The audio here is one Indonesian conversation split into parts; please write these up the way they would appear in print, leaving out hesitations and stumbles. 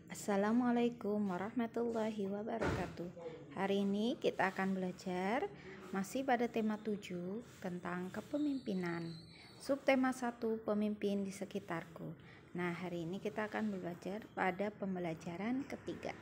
Assalamualaikum warahmatullahi wabarakatuh. Hari ini kita akan belajar masih pada tema 7 tentang kepemimpinan. Subtema 1, pemimpin di sekitarku. Nah, hari ini kita akan belajar pada pembelajaran ketiga.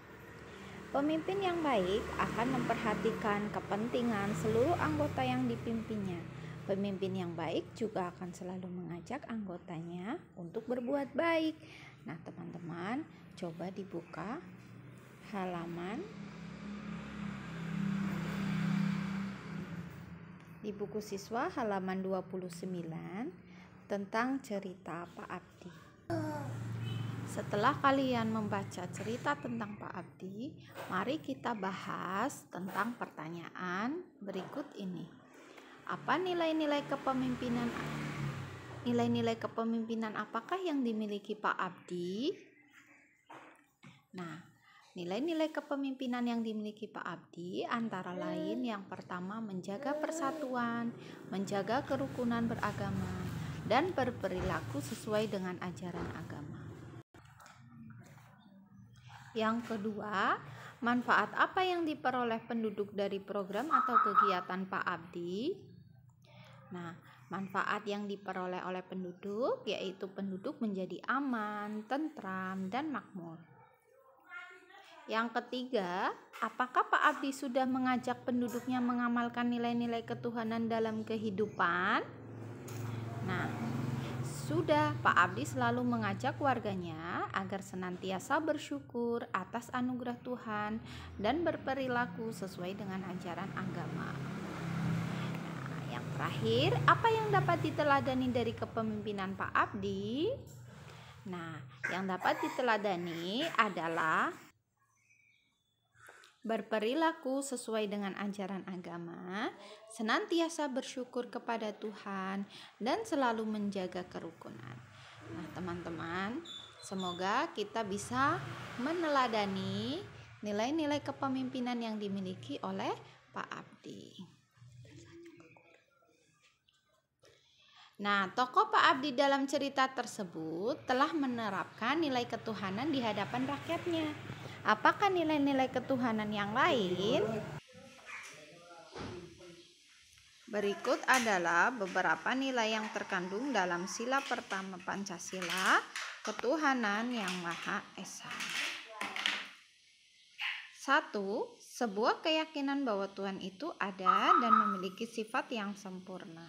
Pemimpin yang baik akan memperhatikan kepentingan seluruh anggota yang dipimpinnya. Pemimpin yang baik juga akan selalu mengajak anggotanya untuk berbuat baik. Nah, teman-teman, coba dibuka halaman di buku siswa halaman 29 tentang cerita Pak Abdi. Setelah kalian membaca cerita tentang Pak Abdi, mari kita bahas tentang pertanyaan berikut ini. Apa nilai-nilai kepemimpinan? Nilai-nilai kepemimpinan apakah yang dimiliki Pak Abdi? Nah, nilai-nilai kepemimpinan yang dimiliki Pak Abdi antara lain yang pertama menjaga persatuan, menjaga kerukunan beragama, dan berperilaku sesuai dengan ajaran agama. Yang kedua, manfaat apa yang diperoleh penduduk dari program atau kegiatan Pak Abdi? Nah, manfaat yang diperoleh oleh penduduk yaitu penduduk menjadi aman, tentram, dan makmur. Yang ketiga, apakah Pak Abdi sudah mengajak penduduknya mengamalkan nilai-nilai ketuhanan dalam kehidupan? Nah, sudah. Pak Abdi selalu mengajak warganya agar senantiasa bersyukur atas anugerah Tuhan dan berperilaku sesuai dengan ajaran agama. Nah, yang terakhir, apa yang dapat diteladani dari kepemimpinan Pak Abdi? Nah, yang dapat diteladani adalah berperilaku sesuai dengan ajaran agama, senantiasa bersyukur kepada Tuhan, dan selalu menjaga kerukunan. Nah, teman-teman, semoga kita bisa meneladani nilai-nilai kepemimpinan yang dimiliki oleh Pak Abdi. Nah, tokoh Pak Abdi dalam cerita tersebut telah menerapkan nilai ketuhanan di hadapan rakyatnya. Apakah nilai-nilai ketuhanan yang lain? Berikut adalah beberapa nilai yang terkandung dalam sila pertama Pancasila, ketuhanan yang Maha Esa. 1. Sebuah keyakinan bahwa Tuhan itu ada dan memiliki sifat yang sempurna.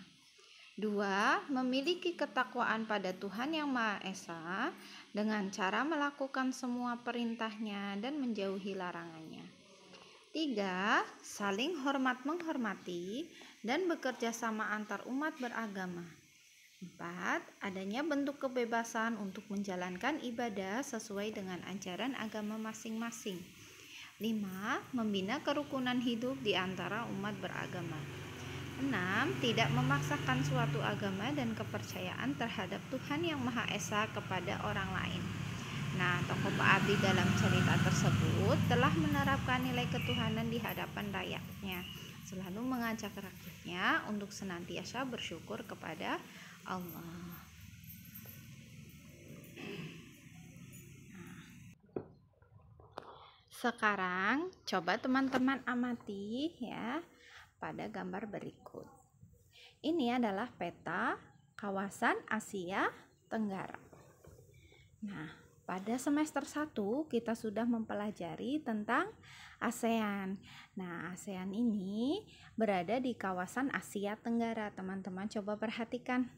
2. Memiliki ketakwaan pada Tuhan yang Maha Esa dengan cara melakukan semua perintahnya dan menjauhi larangannya. 3. Saling hormat-menghormati dan bekerja sama antar umat beragama. 4. Adanya bentuk kebebasan untuk menjalankan ibadah sesuai dengan ajaran agama masing-masing. 5. Membina kerukunan hidup di antara umat beragama. 6. Tidak memaksakan suatu agama dan kepercayaan terhadap Tuhan yang Maha Esa kepada orang lain. Nah, tokoh Pak Abdi dalam cerita tersebut telah menerapkan nilai ketuhanan di hadapan rakyatnya, selalu mengajak rakyatnya untuk senantiasa bersyukur kepada Allah. Sekarang coba teman-teman amati ya pada gambar berikut. Ini adalah peta kawasan Asia Tenggara. Nah, pada semester 1 kita sudah mempelajari tentang ASEAN. Nah, ASEAN ini berada di kawasan Asia Tenggara. Teman-teman coba perhatikan.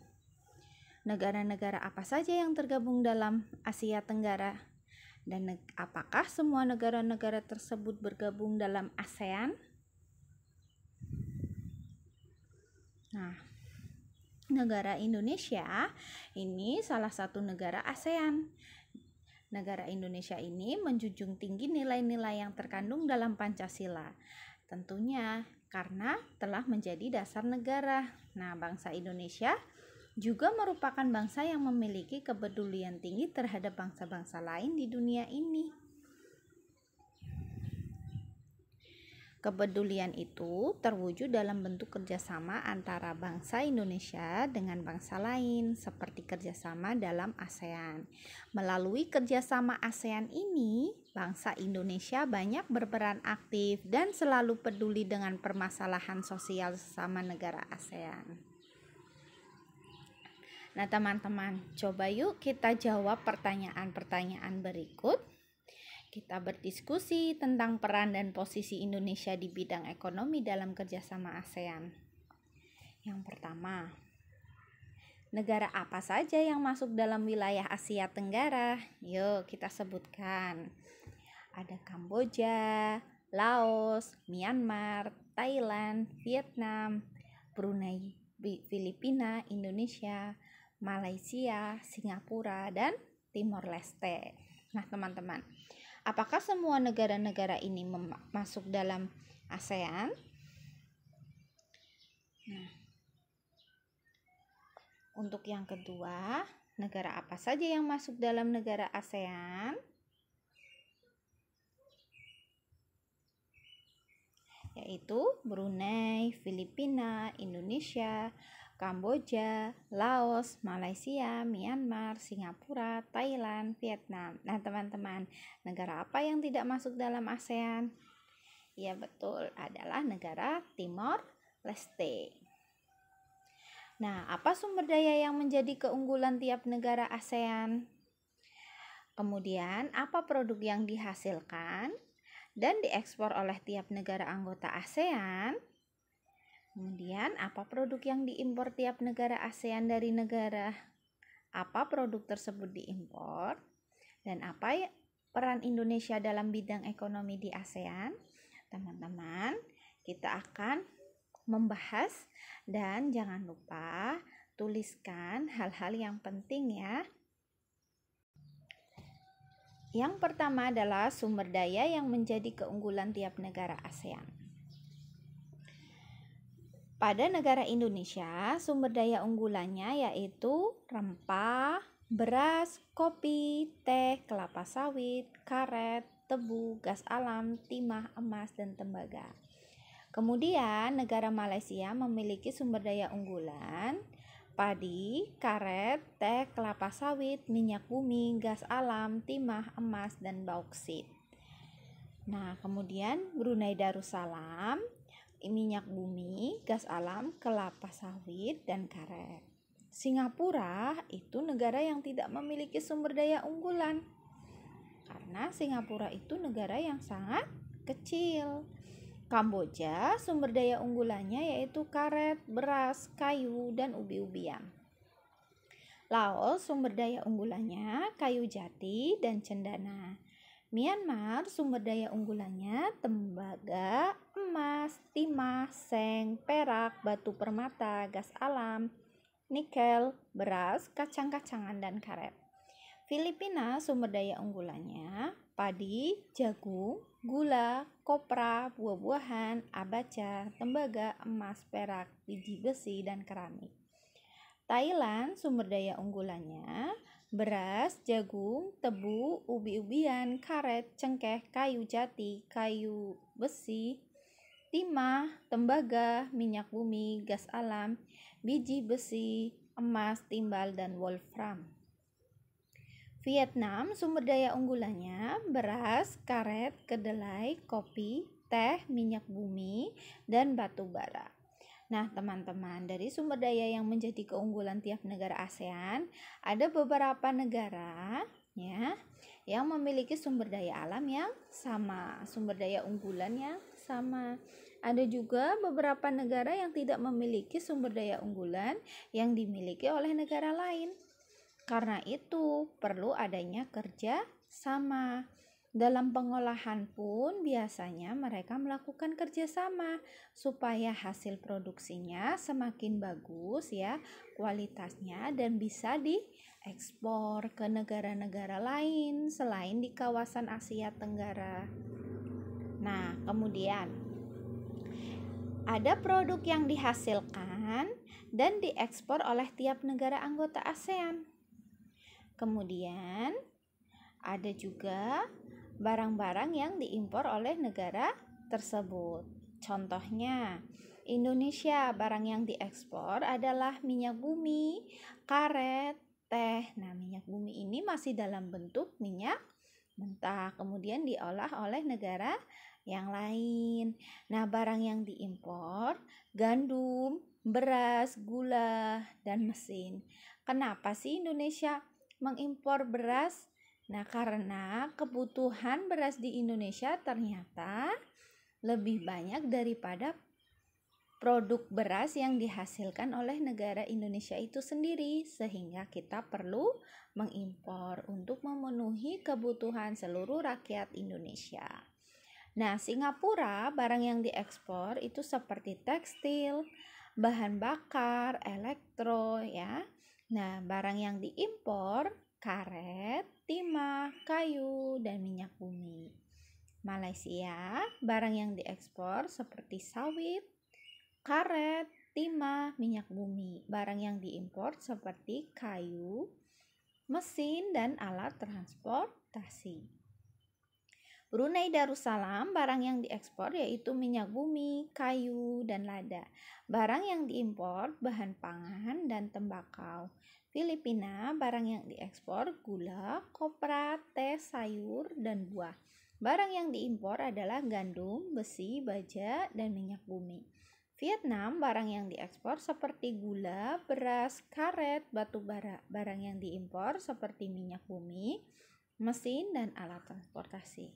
Negara-negara apa saja yang tergabung dalam Asia Tenggara? Dan apakah semua negara-negara tersebut bergabung dalam ASEAN? Nah, negara Indonesia ini salah satu negara ASEAN. Negara Indonesia ini menjunjung tinggi nilai-nilai yang terkandung dalam Pancasila. Tentunya karena telah menjadi dasar negara. Nah, bangsa Indonesia juga merupakan bangsa yang memiliki kepedulian tinggi terhadap bangsa-bangsa lain di dunia ini. Kepedulian itu terwujud dalam bentuk kerjasama antara bangsa Indonesia dengan bangsa lain, seperti kerjasama dalam ASEAN. Melalui kerjasama ASEAN ini, bangsa Indonesia banyak berperan aktif dan selalu peduli dengan permasalahan sosial sesama negara ASEAN. Nah, teman-teman, coba yuk kita jawab pertanyaan-pertanyaan berikut. Kita berdiskusi tentang peran dan posisi Indonesia di bidang ekonomi dalam kerjasama ASEAN. Yang pertama, negara apa saja yang masuk dalam wilayah Asia Tenggara? Yuk kita sebutkan. Ada Kamboja, Laos, Myanmar, Thailand, Vietnam, Brunei, Filipina, Indonesia, Malaysia, Singapura, dan Timor Leste. Nah, teman-teman, apakah semua negara-negara ini masuk dalam ASEAN? Nah, untuk yang kedua, negara apa saja yang masuk dalam negara ASEAN? Yaitu Brunei, Filipina, Indonesia, Kamboja, Laos, Malaysia, Myanmar, Singapura, Thailand, Vietnam. Nah, teman-teman, negara apa yang tidak masuk dalam ASEAN? Ya, betul, adalah negara Timor Leste. Nah, apa sumber daya yang menjadi keunggulan tiap negara ASEAN? Kemudian, apa produk yang dihasilkan dan diekspor oleh tiap negara anggota ASEAN? Kemudian, apa produk yang diimpor tiap negara ASEAN dari negara? Apa produk tersebut diimpor? Dan apa peran Indonesia dalam bidang ekonomi di ASEAN? Teman-teman, kita akan membahas dan jangan lupa tuliskan hal-hal yang penting ya. Yang pertama adalah sumber daya yang menjadi keunggulan tiap negara ASEAN. Pada negara Indonesia, sumber daya unggulannya yaitu rempah, beras, kopi, teh, kelapa sawit, karet, tebu, gas alam, timah, emas, dan tembaga. Kemudian, negara Malaysia memiliki sumber daya unggulan padi, karet, teh, kelapa sawit, minyak bumi, gas alam, timah, emas, dan bauksit. Nah, kemudian Brunei Darussalam, minyak bumi, gas alam, kelapa sawit, dan karet. Singapura itu negara yang tidak memiliki sumber daya unggulan karena Singapura itu negara yang sangat kecil. Kamboja sumber daya unggulannya yaitu karet, beras, kayu, dan ubi-ubian. Laos sumber daya unggulannya kayu jati dan cendana. Myanmar sumber daya unggulannya tembaga, emas, timah, seng, perak, batu permata, gas alam, nikel, beras, kacang-kacangan, dan karet. Filipina sumber daya unggulannya padi, jagung, gula, kopra, buah-buahan, abaca, tembaga, emas, perak, biji besi, dan keramik. Thailand sumber daya unggulannya beras, jagung, tebu, ubi-ubian, karet, cengkeh, kayu jati, kayu besi, timah, tembaga, minyak bumi, gas alam, biji besi, emas, timbal, dan wolfram. Vietnam sumber daya unggulannya beras, karet, kedelai, kopi, teh, minyak bumi, dan batu bara. Nah, teman-teman, dari sumber daya yang menjadi keunggulan tiap negara ASEAN, ada beberapa negara ya yang memiliki sumber daya alam yang sama, sumber daya unggulan yang sama. Ada juga beberapa negara yang tidak memiliki sumber daya unggulan yang dimiliki oleh negara lain. Karena itu, perlu adanya kerja sama. Dalam pengolahan pun biasanya mereka melakukan kerjasama supaya hasil produksinya semakin bagus ya kualitasnya dan bisa diekspor ke negara-negara lain selain di kawasan Asia Tenggara. Nah, kemudian ada produk yang dihasilkan dan diekspor oleh tiap negara anggota ASEAN. Kemudian ada juga barang-barang yang diimpor oleh negara tersebut. Contohnya, Indonesia barang yang diekspor adalah minyak bumi, karet, teh. Nah, minyak bumi ini masih dalam bentuk minyak mentah, kemudian diolah oleh negara yang lain. Nah, barang yang diimpor gandum, beras, gula, dan mesin. Kenapa sih Indonesia mengimpor beras? Nah, karena kebutuhan beras di Indonesia ternyata lebih banyak daripada produk beras yang dihasilkan oleh negara Indonesia itu sendiri, sehingga kita perlu mengimpor untuk memenuhi kebutuhan seluruh rakyat Indonesia. Nah, Singapura barang yang diekspor itu seperti tekstil, bahan bakar, elektro ya. Nah, barang yang diimpor karet, timah, kayu, dan minyak bumi. Malaysia, barang yang diekspor seperti sawit, karet, timah, minyak bumi. Barang yang diimpor seperti kayu, mesin, dan alat transportasi. Brunei Darussalam, barang yang diekspor yaitu minyak bumi, kayu, dan lada. Barang yang diimpor bahan pangan dan tembakau. Filipina, barang yang diekspor gula, kopra, teh, sayur, dan buah. Barang yang diimpor adalah gandum, besi, baja, dan minyak bumi. Vietnam, barang yang diekspor seperti gula, beras, karet, batu bara. Barang yang diimpor seperti minyak bumi, mesin, dan alat transportasi.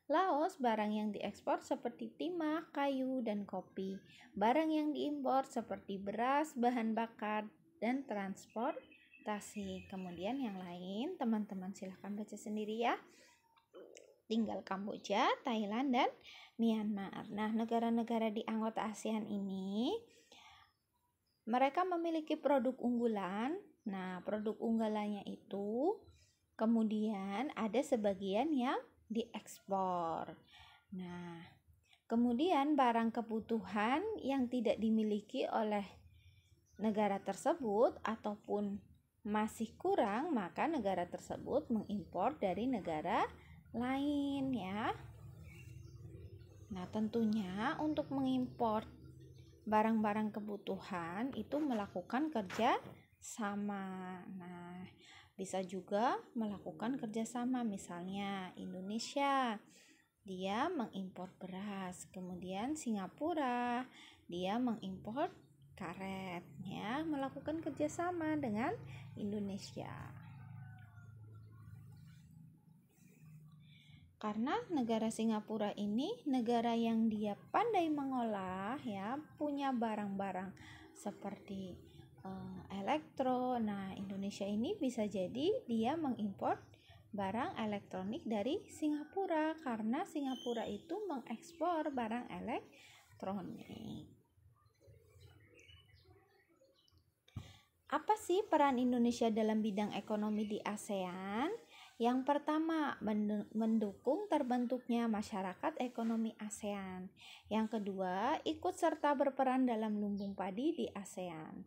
Laos, barang yang diekspor seperti timah, kayu, dan kopi. Barang yang diimpor seperti beras, bahan bakar, dan transportasi. Kemudian yang lain, teman-teman silahkan baca sendiri ya. Tinggal Kamboja, Thailand, dan Myanmar. Nah, negara-negara di anggota ASEAN ini mereka memiliki produk unggulan. Nah, produk unggulannya itu kemudian ada sebagian yang diekspor. Nah, kemudian barang kebutuhan yang tidak dimiliki oleh negara tersebut ataupun masih kurang, maka negara tersebut mengimpor dari negara lain ya. Nah, tentunya untuk mengimpor barang-barang kebutuhan itu melakukan kerja sama. Nah, bisa juga melakukan kerjasama, misalnya Indonesia dia mengimpor beras, kemudian Singapura dia mengimpor karet ya, melakukan kerjasama dengan Indonesia. Karena negara Singapura ini negara yang dia pandai mengolah ya, punya barang-barang seperti elektro. Nah, Indonesia ini bisa jadi dia mengimpor barang elektronik dari Singapura karena Singapura itu mengekspor barang elektronik. Apa sih peran Indonesia dalam bidang ekonomi di ASEAN? Yang pertama, mendukung terbentuknya masyarakat ekonomi ASEAN. Yang kedua, ikut serta berperan dalam lumbung padi di ASEAN.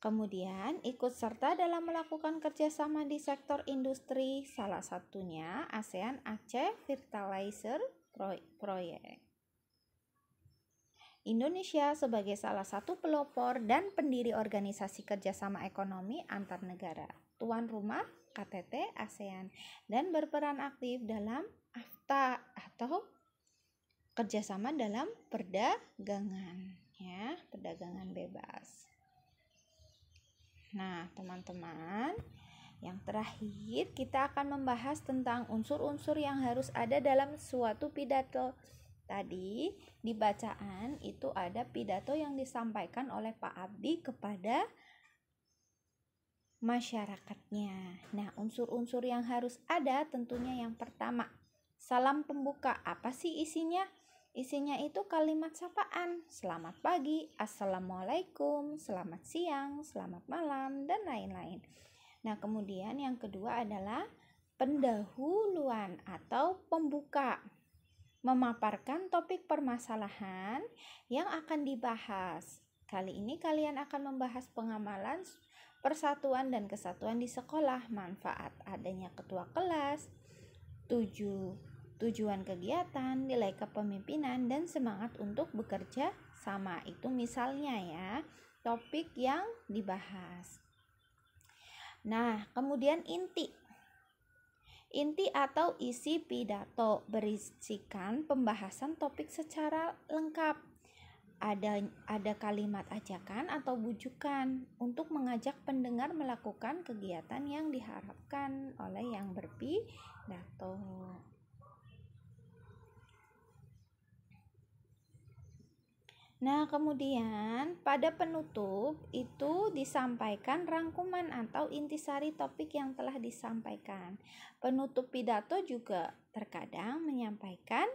Kemudian, ikut serta dalam melakukan kerjasama di sektor industri, salah satunya ASEAN Aceh Fertilizer Project. Indonesia sebagai salah satu pelopor dan pendiri organisasi kerjasama ekonomi antar negara, tuan rumah KTT ASEAN, dan berperan aktif dalam AFTA atau kerjasama dalam perdagangan ya, perdagangan bebas. Nah, teman-teman, yang terakhir kita akan membahas tentang unsur-unsur yang harus ada dalam suatu pidato. Tadi di bacaan itu ada pidato yang disampaikan oleh Pak Abdi kepada masyarakatnya. Nah, unsur-unsur yang harus ada tentunya yang pertama, salam pembuka. Apa sih isinya? Isinya itu kalimat sapaan. Selamat pagi, assalamualaikum, selamat siang, selamat malam, dan lain-lain. Nah, kemudian yang kedua adalah pendahuluan atau pembuka. Memaparkan topik permasalahan yang akan dibahas. Kali ini kalian akan membahas pengamalan persatuan dan kesatuan di sekolah, manfaat adanya ketua kelas, 7 tujuan kegiatan, nilai kepemimpinan, dan semangat untuk bekerja sama. Itu misalnya ya, topik yang dibahas. Nah, kemudian inti. Inti atau isi pidato berisikan pembahasan topik secara lengkap. Ada kalimat ajakan atau bujukan untuk mengajak pendengar melakukan kegiatan yang diharapkan oleh yang berpidato. Nah, kemudian pada penutup itu disampaikan rangkuman atau intisari topik yang telah disampaikan. Penutup pidato juga terkadang menyampaikan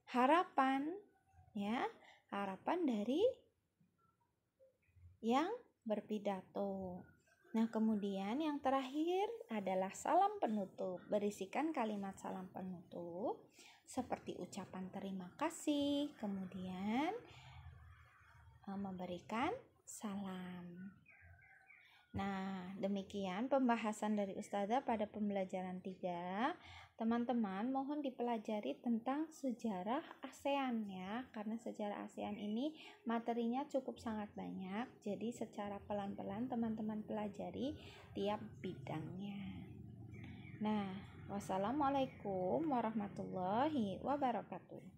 harapan, ya, harapan dari yang berpidato. Nah, kemudian yang terakhir adalah salam penutup, berisikan kalimat salam penutup seperti ucapan terima kasih, kemudian memberikan salam. Nah, demikian pembahasan dari Ustazah pada pembelajaran 3. Teman-teman mohon dipelajari tentang sejarah ASEAN ya, karena sejarah ASEAN ini materinya cukup sangat banyak. Jadi secara pelan-pelan teman-teman pelajari tiap bidangnya. Nah, wassalamualaikum warahmatullahi wabarakatuh.